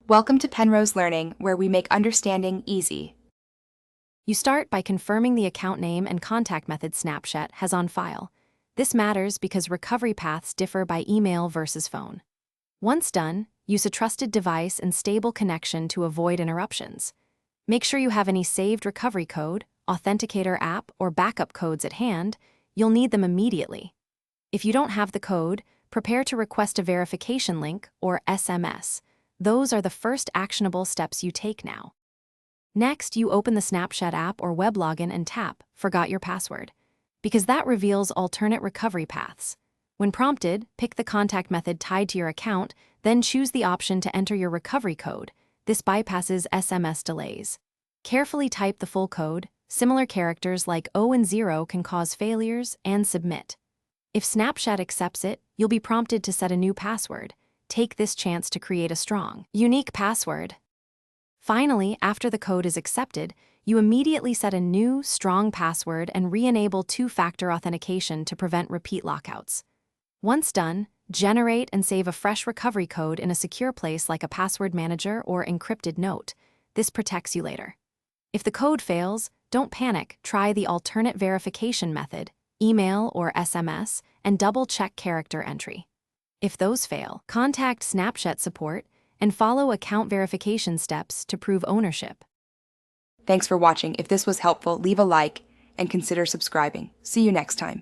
Welcome to Penrose Learning, where we make understanding easy. You start by confirming the account name and contact method Snapchat has on file. This matters because recovery paths differ by email versus phone. Once done, use a trusted device and stable connection to avoid interruptions. Make sure you have any saved recovery code, authenticator app, or backup codes at hand. You'll need them immediately. If you don't have the code, prepare to request a verification link or SMS. Those are the first actionable steps you take now. Next, you open the Snapchat app or web login and tap "Forgot your password," because that reveals alternate recovery paths. When prompted, pick the contact method tied to your account, then choose the option to enter your recovery code. This bypasses SMS delays. Carefully type the full code. Similar characters like O and 0 can cause failures, and submit. If Snapchat accepts it, you'll be prompted to set a new password. Take this chance to create a strong, unique password. Finally, after the code is accepted, you immediately set a new, strong password and re-enable two-factor authentication to prevent repeat lockouts. Once done, generate and save a fresh recovery code in a secure place like a password manager or encrypted note. This protects you later. If the code fails, don't panic. Try the alternate verification method, email or SMS, and double-check character entry. If those fail, contact Snapchat support and follow account verification steps to prove ownership. Thanks for watching. If this was helpful, leave a like and consider subscribing. See you next time.